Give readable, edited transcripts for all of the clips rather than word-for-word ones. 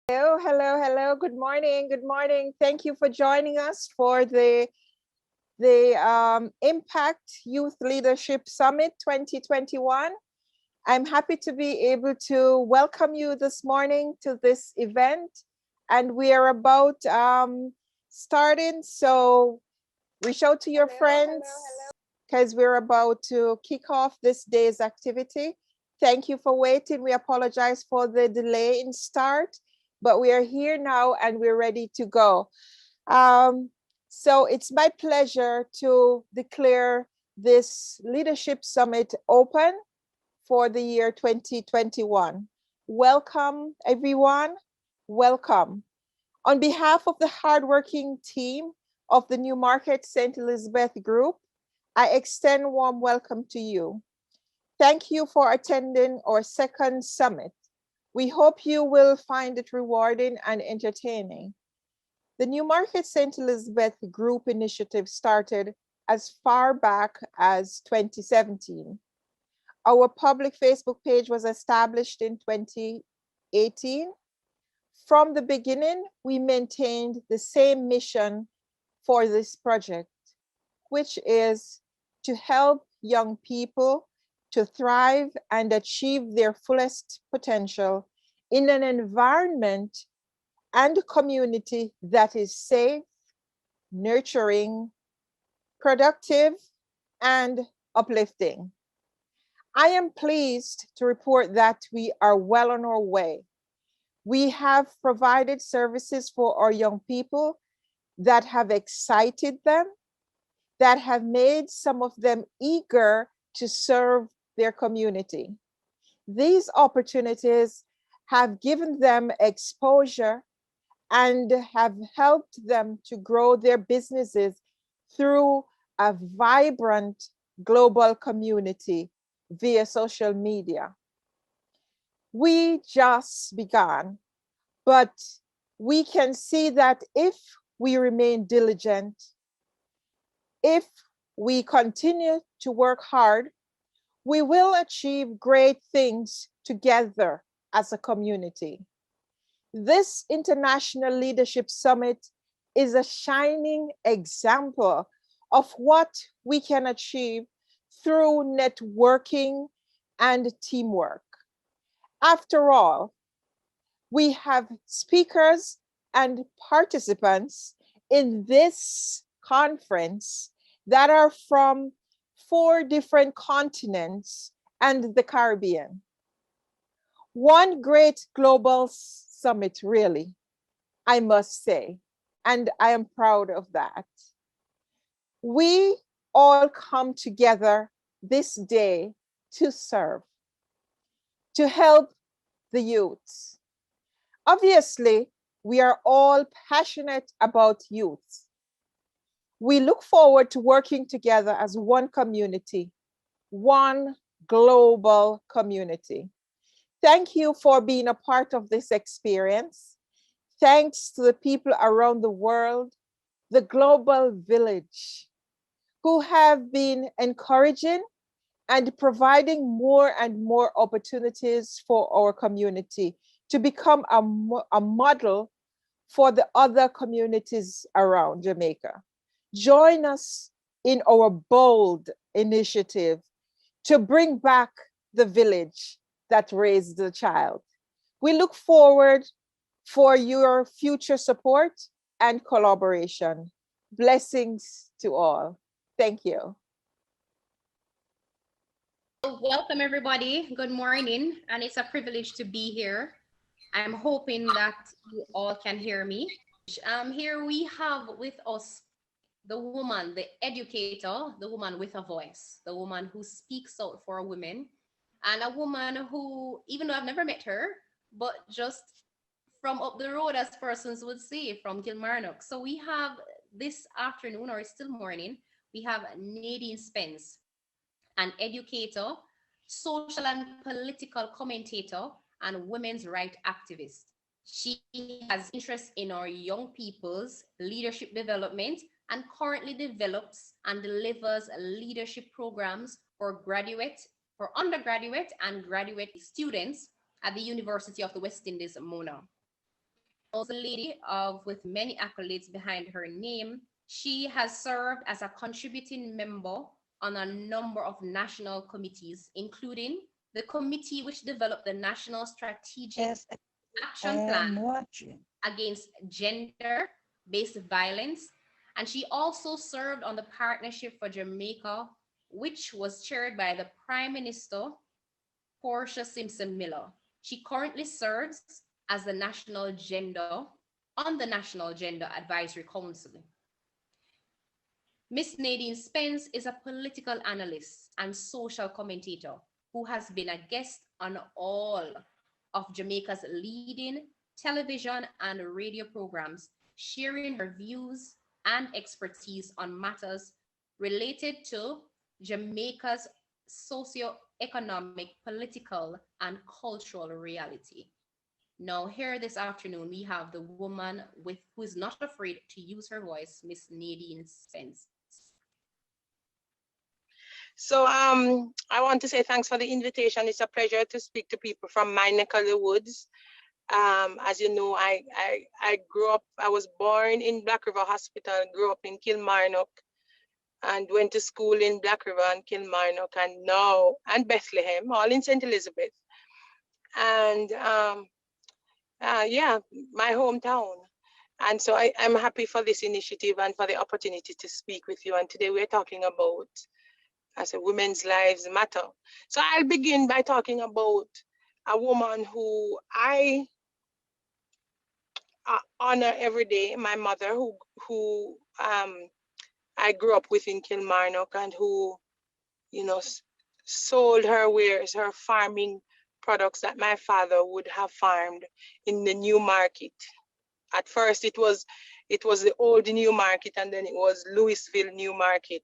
Hello, hello, hello. Good morning. Good morning. Thank you for joining us for the Impact Youth Leadership Summit 2021. I'm happy to be able to welcome you this morning to this event, and we are about starting. So reach out to your friends because we're about to kick off this day's activity. Thank you for waiting. We apologize for the delay in start, but we are here now and we're ready to go. So it's my pleasure to declare this Leadership Summit open for the year 2021. Welcome, everyone. Welcome. On behalf of the hardworking team of the Newmarket St. Elizabeth Group, I extend a warm welcome to you. Thank you for attending our second summit. We hope you will find it rewarding and entertaining. The Newmarket St. Elizabeth Group initiative started as far back as 2017. Our public Facebook page was established in 2018. From the beginning, we maintained the same mission for this project, which is to help young people to thrive and achieve their fullest potential in an environment and community that is safe, nurturing, productive, and uplifting. I am pleased to report that we are well on our way. We have provided services for our young people that have excited them, that have made some of them eager to serve their community. These opportunities have given them exposure and have helped them to grow their businesses through a vibrant global community via social media. We just began, but we can see that if we remain diligent, if we continue to work hard, we will achieve great things together as a community. This International Leadership Summit is a shining example of what we can achieve through networking and teamwork. After all, we have speakers and participants in this conference that are from 4 different continents and the Caribbean. One great global summit, really, I must say, and I am proud of that. We all come together this day to serve, to help the youths. Obviously, we are all passionate about youth. We look forward to working together as one community, one global community. Thank you for being a part of this experience. Thanks to the people around the world, the global village, who have been encouraging and providing more and more opportunities for our community to become a model for the other communities around Jamaica. Join us in our bold initiative to bring back the village that raised the child. We look forward for your future support and collaboration. Blessings to all. Thank you. Welcome everybody. Good morning, and it's a privilege to be here. I'm hoping that you all can hear me. Here we have with us the woman, the educator, the woman with a voice, the woman who speaks out for women, and a woman who, even though I've never met her, but just from up the road, as persons would say, from Kilmarnock. So we have this afternoon, or it's still morning, we have Nadeen Spence, an educator, social and political commentator, and women's rights activist. She has interest in our young people's leadership development and currently develops and delivers leadership programs for undergraduate and graduate students at the University of the West Indies, Mona. Also a lady with many accolades behind her name. She has served as a contributing member on a number of national committees, including the committee which developed the National Strategic Action Plan against gender-based violence. And she also served on the Partnership for Jamaica, which was chaired by the Prime Minister, Portia Simpson Miller. She currently serves as the National Gender Advisory Council. Miss Nadeen Spence is a political analyst and social commentator who has been a guest on all of Jamaica's leading television and radio programs, sharing her views and expertise on matters related to Jamaica's socio-economic, political, and cultural reality. Now, here this afternoon, we have the woman who is not afraid to use her voice, Miss Nadeen Spence. So I want to say thanks for the invitation. It's a pleasure to speak to people from my neck of the woods. As you know, I was born in Black River Hospital, grew up in Kilmarnock, and went to school in Black River and Kilmarnock and Bethlehem, all in St. Elizabeth. And yeah, my hometown. And so I'm happy for this initiative and for the opportunity to speak with you. And today we're talking about, as a women's lives matter. So I'll begin by talking about a woman who I honor every day, my mother, who I grew up with in Kilmarnock, and who, sold her wares, her farming products that my father would have farmed in the Newmarket. At first it was the old Newmarket, and then it was Louisville Newmarket.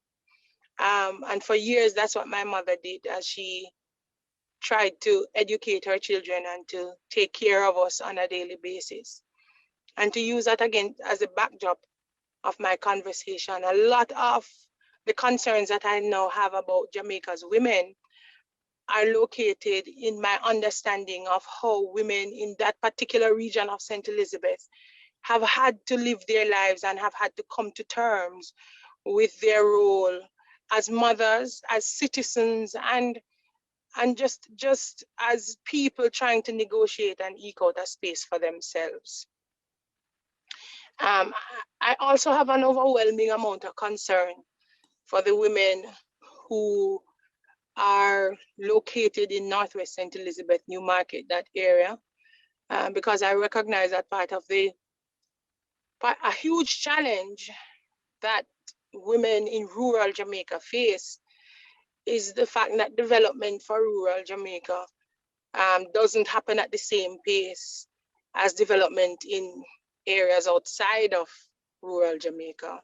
And for years, that's what my mother did, as she tried to educate her children and to take care of us on a daily basis. And to use that again as a backdrop of my conversation, a lot of the concerns that I now have about Jamaica's women are located in my understanding of how women in that particular region of St. Elizabeth have had to live their lives and have had to come to terms with their role as mothers, as citizens, and just as people trying to negotiate and eke out a space for themselves. I also have an overwhelming amount of concern for the women who are located in Northwest St. Elizabeth, Newmarket, that area, because I recognize that a huge challenge that women in rural Jamaica face is the fact that development for rural Jamaica doesn't happen at the same pace as development in areas outside of rural Jamaica.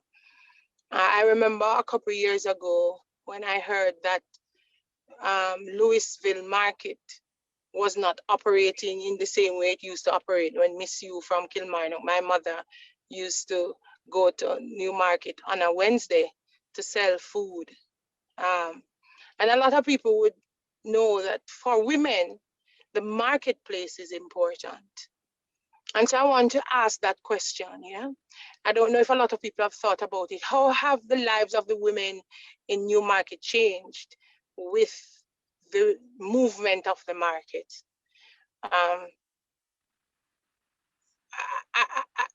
I remember a couple of years ago when I heard that Louisville Market was not operating in the same way it used to operate when Miss Yu from Kilmarnock, my mother, used to go to Newmarket on a Wednesday to sell food. And a lot of people would know that for women, the marketplace is important. And so I want to ask that question, yeah? I don't know if a lot of people have thought about it. How have the lives of the women in Newmarket changed with the movement of the market?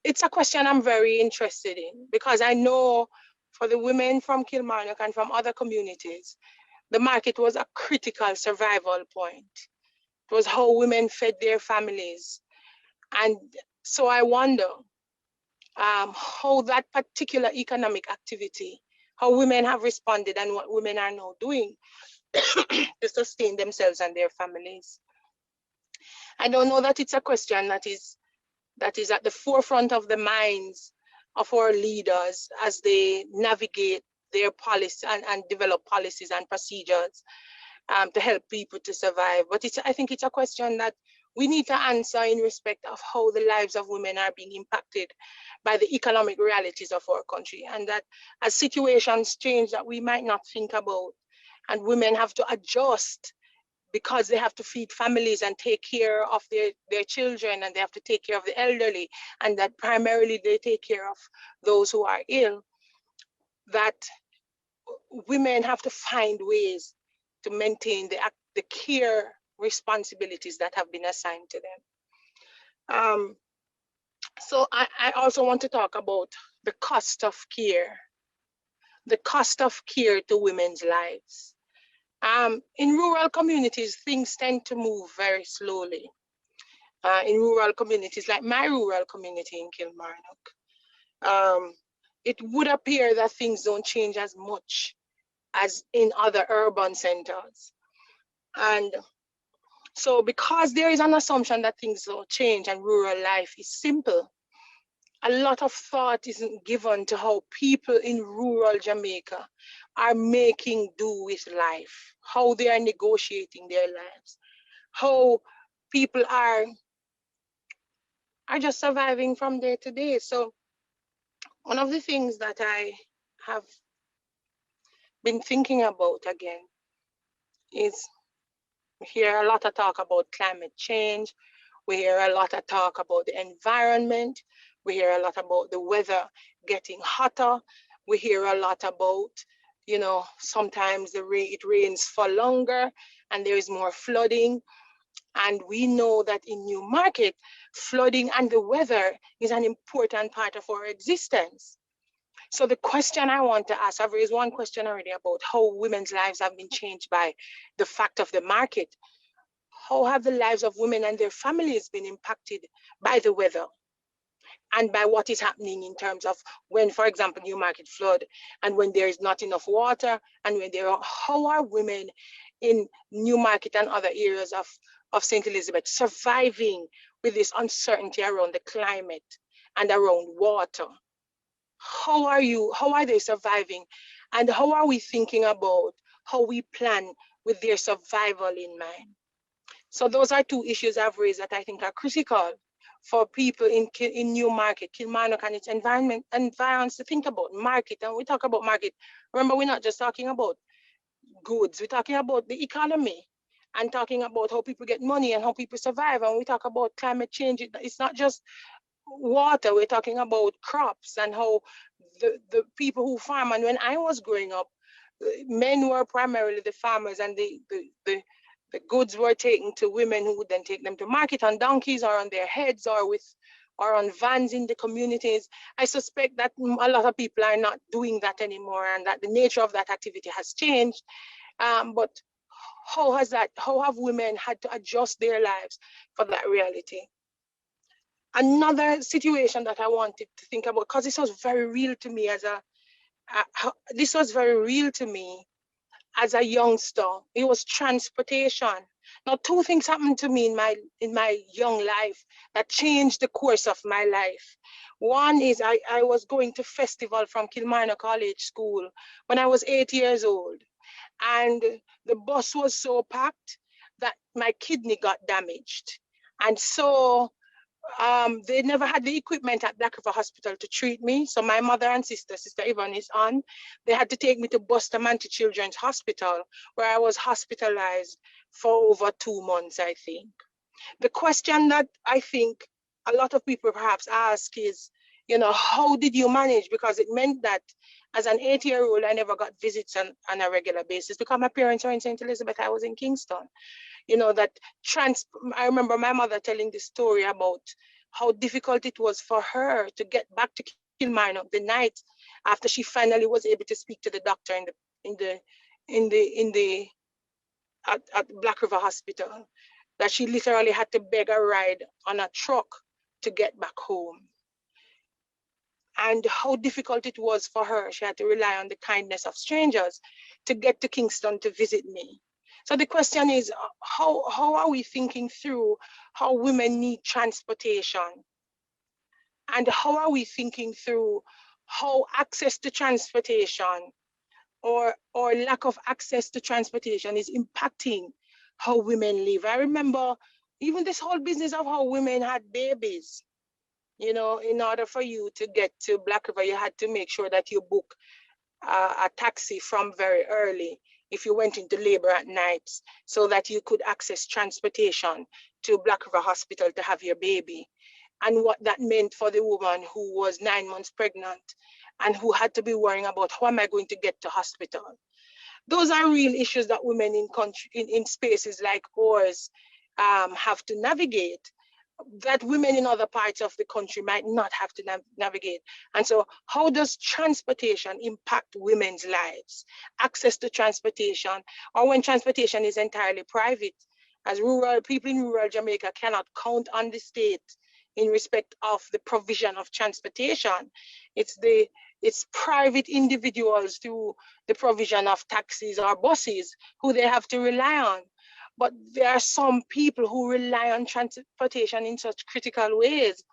It's a question I'm very interested in, because I know for the women from Kilmarnock and from other communities, the market was a critical survival point. It was how women fed their families. And so I wonder how that particular economic activity, how women have responded and what women are now doing to sustain themselves and their families. I don't know that it's a question that is at the forefront of the minds of our leaders as they navigate their policy and develop policies and procedures to help people to survive. But I think it's a question that we need to answer in respect of how the lives of women are being impacted by the economic realities of our country, and that as situations change that we might not think about, and women have to adjust because they have to feed families and take care of their children, and they have to take care of the elderly, and that primarily they take care of those who are ill, that women have to find ways to maintain the care responsibilities that have been assigned to them. So I also want to talk about the cost of care to women's lives. In rural communities, things tend to move very slowly. In rural communities, like my rural community in Kilmarnock, it would appear that things don't change as much as in other urban centers. And so because there is an assumption that things will change and rural life is simple, a lot of thought isn't given to how people in rural Jamaica are making do with life, how they are negotiating their lives, how people are just surviving from day to day. So one of the things that I have been thinking about again is we hear a lot of talk about climate change. We hear a lot of talk about the environment. We hear a lot about the weather getting hotter. We hear a lot about, you know, sometimes it rains for longer and there is more flooding. And we know that in Newmarket, flooding and the weather is an important part of our existence. So the question I want to ask, I've raised one question already about how women's lives have been changed by the fact of the market. How have the lives of women and their families been impacted by the weather and by what is happening in terms of when, for example, Newmarket flood, and when there is not enough water, and when how are women in Newmarket and other areas of St. Elizabeth surviving with this uncertainty around the climate and around water? How are they surviving? And how are we thinking about how we plan with their survival in mind? So those are two issues I've raised that I think are critical for people in Newmarket, Kilmarnock and its environs to think about market. And we talk about market, remember, we're not just talking about goods, we're talking about the economy and talking about how people get money and how people survive. And we talk about climate change. It's not just water, we're talking about crops and how the people who farm. And when I was growing up, men were primarily the farmers, and the goods were taken to women who would then take them to market on donkeys or on their heads or on vans in the communities. I suspect that a lot of people are not doing that anymore, and that the nature of that activity has changed. But how have women had to adjust their lives for that reality? Another situation that I wanted to think about, because this was very real to me as a youngster, it was transportation. Now, two things happened to me in my young life that changed the course of my life. One is I was going to festival from Kilmarnock College School when I was 8 years old, and the bus was so packed that my kidney got damaged, and so they never had the equipment at Black River Hospital to treat me. So my mother and sister Evadne is on, they had to take me to Bustamante Children's Hospital, where I was hospitalized for over 2 months, I think. The question that I think a lot of people perhaps ask is, you know, how did you manage? Because it meant that as an 8-year-old, I never got visits on a regular basis because my parents were in St. Elizabeth, I was in Kingston. You know, I remember my mother telling the story about how difficult it was for her to get back to Kilmarnock the night after she finally was able to speak to the doctor at Black River Hospital, that she literally had to beg a ride on a truck to get back home. And how difficult it was for her. She had to rely on the kindness of strangers to get to Kingston to visit me. So the question is, how are we thinking through how women need transportation? And how are we thinking through how access to transportation or lack of access to transportation is impacting how women live? I remember even this whole business of how women had babies. You know, in order for you to get to Black River, you had to make sure that you book a taxi from very early if you went into labor at nights, so that you could access transportation to Black River Hospital to have your baby, and what that meant for the woman who was 9 months pregnant and who had to be worrying about how am I going to get to hospital. Those are real issues that women in spaces like ours have to navigate, that women in other parts of the country might not have to navigate. And so how does transportation impact women's lives? Access to transportation, or when transportation is entirely private, as rural people in rural Jamaica cannot count on the state in respect of the provision of transportation. It's private individuals through the provision of taxis or buses who they have to rely on. But there are some people who rely on transportation in such critical ways.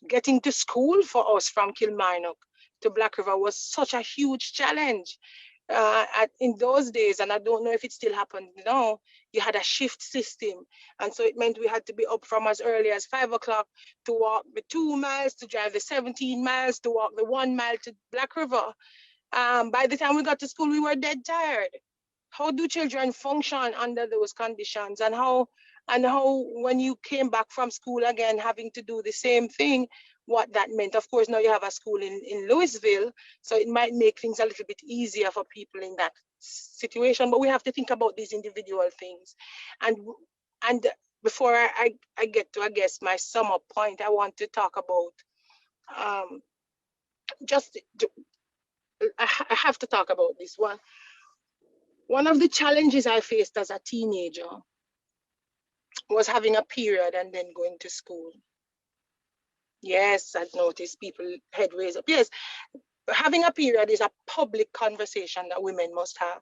Getting to school for us from Kilmarnock to Black River was such a huge challenge. In those days, and I don't know if it still happens now, you had a shift system. And so it meant we had to be up from as early as 5 o'clock to walk the 2 miles, to drive the 17 miles, to walk the 1 mile to Black River. By the time we got to school, we were dead tired. How do children function under those conditions? And how when you came back from school again, having to do the same thing, what that meant. Of course, now you have a school in Louisville, so it might make things a little bit easier for people in that situation, but we have to think about these individual things. And before I get to, I guess, my sum up point, I want to talk about I have to talk about this one. One of the challenges I faced as a teenager was having a period and then going to school. Yes, I've noticed people head raise up. Yes, having a period is a public conversation that women must have.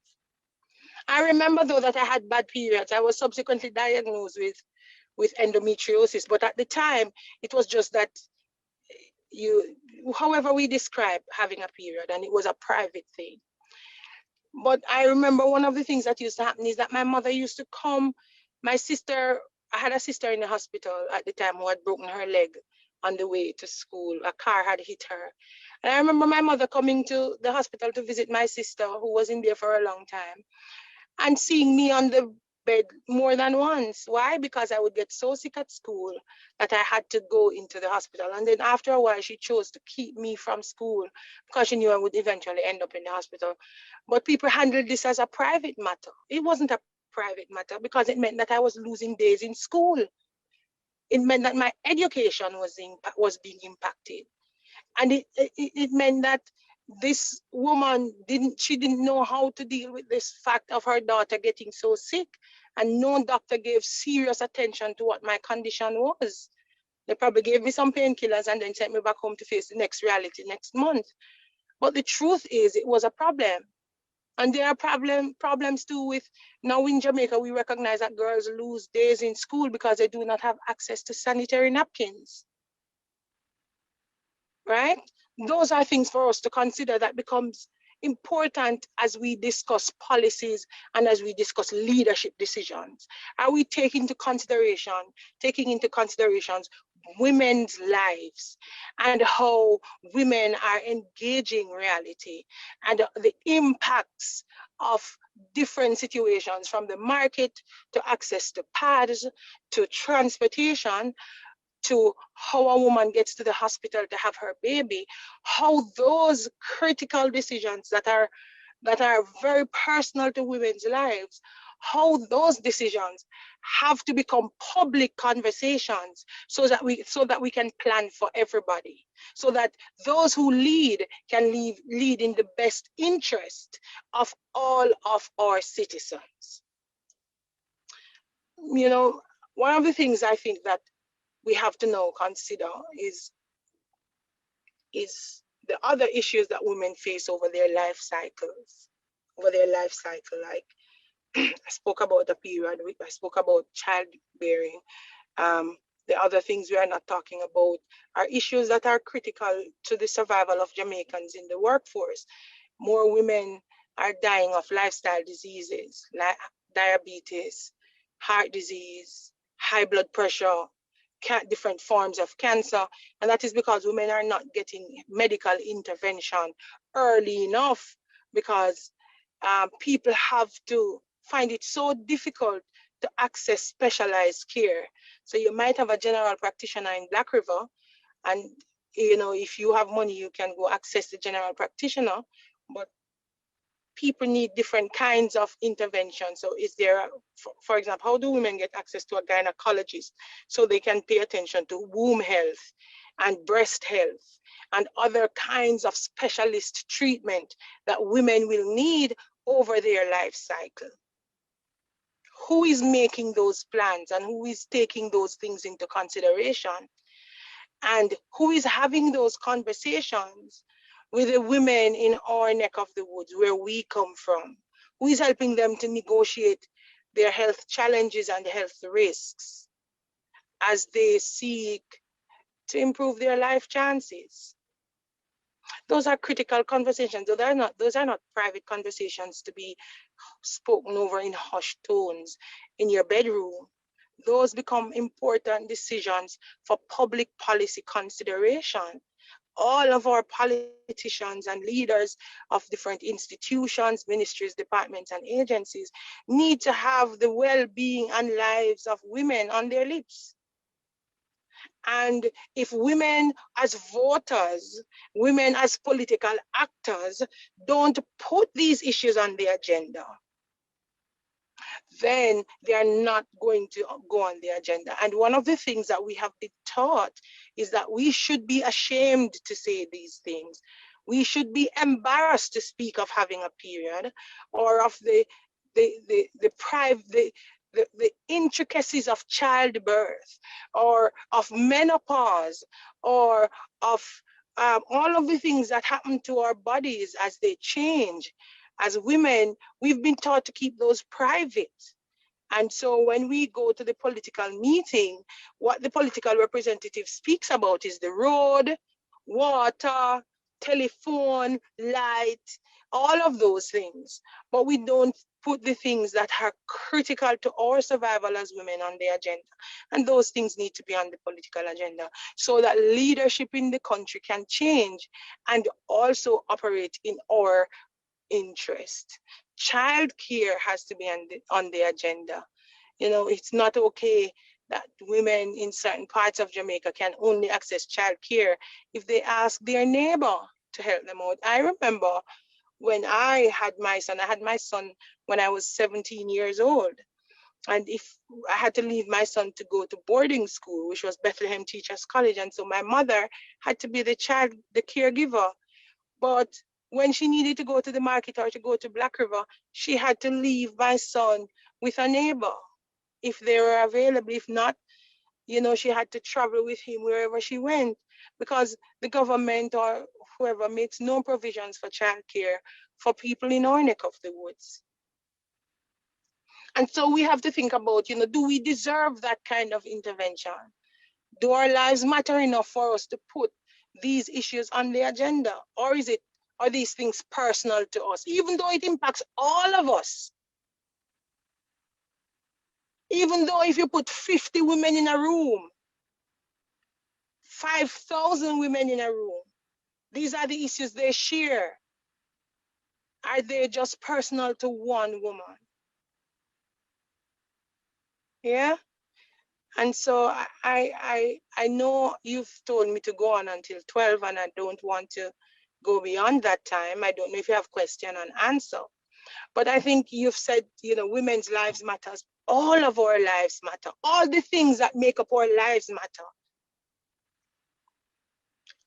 I remember though that I had bad periods. I was subsequently diagnosed with endometriosis, but at the time it was just that however we describe having a period, and it was a private thing. But I remember one of the things that used to happen is that my mother used to come, I had a sister in the hospital at the time who had broken her leg on the way to school. A car had hit her. And I remember my mother coming to the hospital to visit my sister, who was in there for a long time, and seeing me on the bed more than once. Why? Because I would get so sick at school that I had to go into the hospital. And then after a while, she chose to keep me from school because she knew I would eventually end up in the hospital. But people handled this as a private matter. It wasn't a private matter because it meant that I was losing days in school. It meant that my education was being impacted. And it meant that this woman didn't know how to deal with this fact of her daughter getting so sick, and no doctor gave serious attention to what my condition was. They probably gave me some painkillers and then sent me back home to face the next reality next month. But the truth is, it was a problem. And there are problems too with, now in Jamaica, we recognize that girls lose days in school because they do not have access to sanitary napkins. Right? Those are things for us to consider that becomes important as we discuss policies and as we discuss leadership decisions. Are we taking into considerations women's lives and how women are engaging reality and the impacts of different situations, from the market to access to pads to transportation to how a woman gets to the hospital to have her baby, how those critical decisions that are very personal to women's lives, how those decisions have to become public conversations so that we can plan for everybody, so that those who lead can lead in the best interest of all of our citizens. You know, one of the things I think that we have to now consider is the other issues that women face over their life cycles. Like I spoke about the period, I spoke about childbearing. The other things we are not talking about are issues that are critical to the survival of Jamaicans in the workforce. More women are dying of lifestyle diseases like diabetes, heart disease, high blood pressure, different forms of cancer, and that is because women are not getting medical intervention early enough, because people have to find it so difficult to access specialized care. So you might have a general practitioner in Black River, and you know, if you have money, you can go access the general practitioner, but people need different kinds of intervention. So is there, for example, how do women get access to a gynecologist so they can pay attention to womb health and breast health and other kinds of specialist treatment that women will need over their life cycle? Who is making those plans and who is taking those things into consideration? And who is having those conversations with the women in our neck of the woods where we come from? Who is helping them to negotiate their health challenges and health risks as they seek to improve their life chances? Those are critical conversations. Those are not private conversations to be spoken over in hushed tones in your bedroom. Those become important decisions for public policy consideration. All of our politicians and leaders of different institutions, ministries, departments, and agencies need to have the well-being and lives of women on their lips. And if women as voters, women as political actors don't put these issues on the agenda, then they are not going to go on the agenda. And one of the things that we have been taught is that we should be ashamed to say these things. We should be embarrassed to speak of having a period or of the intricacies of childbirth or of menopause or of all of the things that happen to our bodies as they change. As women, we've been taught to keep those private. And so when we go to the political meeting, what the political representative speaks about is the road, water, telephone, light, all of those things. But we don't put the things that are critical to our survival as women on the agenda. And those things need to be on the political agenda so that leadership in the country can change and also operate in our interest. Childcare has to be on the agenda. You know, it's not okay that women in certain parts of Jamaica can only access childcare if they ask their neighbor to help them out. I remember when I had my son when I was 17 years old. And if I had to leave my son to go to boarding school, which was Bethlehem Teachers College, and so my mother had to be the caregiver. But when she needed to go to the market or to go to Black River, she had to leave my son with a neighbor if they were available. If not, you know, she had to travel with him wherever she went because the government or whoever makes no provisions for childcare for people in our neck of the woods. And so we have to think about, you know, do we deserve that kind of intervention? Do our lives matter enough for us to put these issues on the agenda? Or are these things personal to us, even though it impacts all of us? Even though if you put 50 women in a room, 5,000 women in a room, these are the issues they share. Are they just personal to one woman? Yeah. And so I know you've told me to go on until 12 and I don't want to go beyond that time. I don't know if you have question and answer, but I think you've said, you know, women's lives matters. All of our lives matter. All the things that make up our lives matter.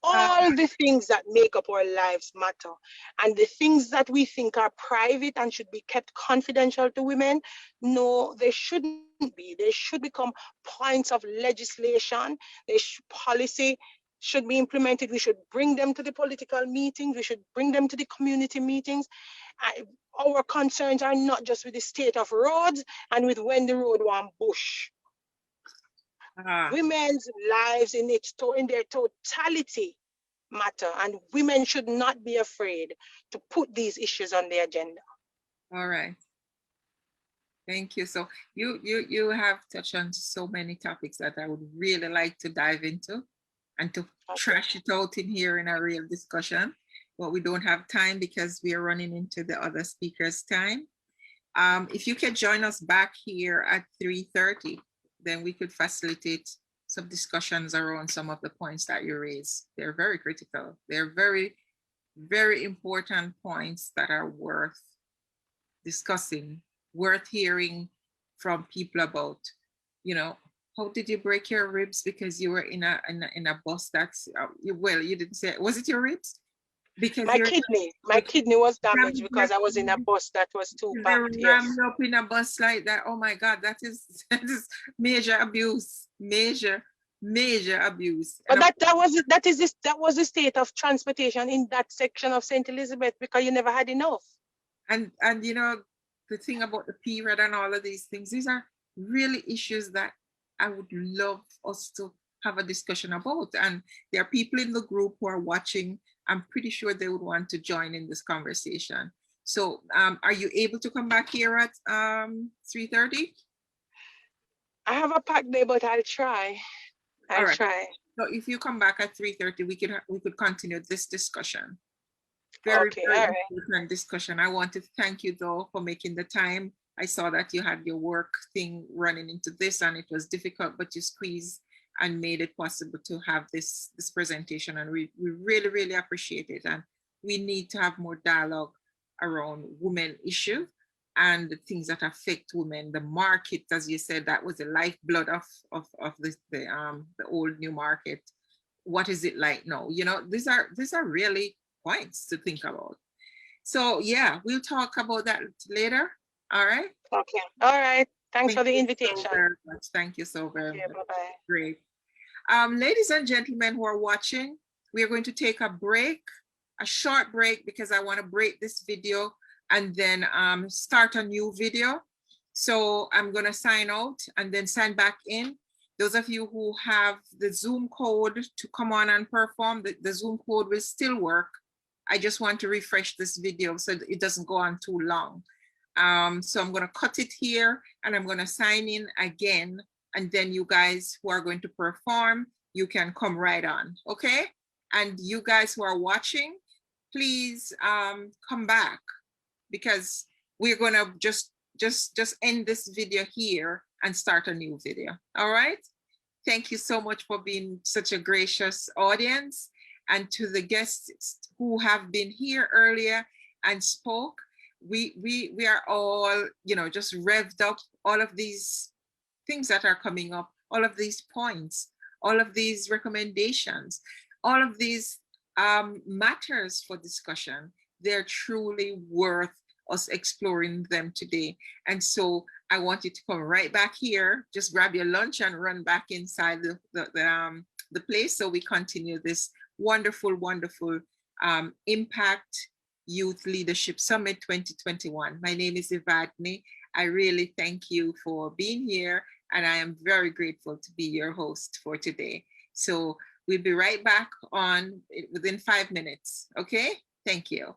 All the things that make up our lives matter. And the things that we think are private and should be kept confidential to women, no, they shouldn't be. They should become points of legislation. Policy should be implemented. We should bring them to the political meetings. We should bring them to the community meetings. Our concerns are not just with the state of roads and with when the road went bush. Women's lives in their totality matter, and women should not be afraid to put these issues on the agenda. All right. Thank you. So you have touched on so many topics that I would really like to dive into and to trash it out in here in a real discussion. but we don't have time because we are running into the other speakers' time. If you can join us back here at 3:30, then we could facilitate some discussions around some of the points that you raised. They're very critical. They're very, very important points that are worth discussing, worth hearing from people about. You know, how did you break your ribs because you were in a bus that's well, you didn't say, was it your ribs? Because my kidney was damaged because I was in a bus that was too packed. Yes. Up in a bus like that. Oh my God, that is major abuse, major abuse. But that was the state of transportation in that section of St. Elizabeth, because you never had enough. And you know, the thing about the period and all of these things, these are really issues that I would love us to have a discussion about. And there are people in the group who are watching. I'm pretty sure they would want to join in this conversation. So are you able to come back here at 3:30? I have a packed day, but I'll try. I'll try. So if you come back at 3:30, we could continue this discussion. Very important discussion. I want to thank you though for making the time. I saw that you had your work thing running into this and it was difficult, but you squeezed and made it possible to have this presentation, and we really, really appreciate it. And we need to have more dialogue around women issue and the things that affect women. The market, as you said, that was the lifeblood of the old Newmarket. What is it like now? You know, these are really points to think about. So yeah, we'll talk about that later. All right. Okay. All right. Thanks for the invitation. So very much. Thank you so very much. Bye-bye. Great. Ladies and gentlemen who are watching, we are going to take a break, a short break, because I want to break this video and then start a new video. So I'm going to sign out and then sign back in. Those of you who have the Zoom code to come on and perform, the Zoom code will still work. I just want to refresh this video so it doesn't go on too long. So I'm going to cut it here and I'm going to sign in again. And then you guys who are going to perform, you can come right on, okay? And you guys who are watching, please come back, because we're going to just end this video here and start a new video, all right? Thank you so much for being such a gracious audience. And to the guests who have been here earlier and spoke, we are all, you know, just revved up. All of these things that are coming up, all of these points, all of these recommendations, all of these matters for discussion, they're truly worth us exploring them today. And so I want you to come right back here, just grab your lunch and run back inside the place, so we continue this wonderful, wonderful Impact Youth Leadership Summit 2021. My name is Evadne. I really thank you for being here, and I am very grateful to be your host for today. So we'll be right back on within 5 minutes, okay? Thank you.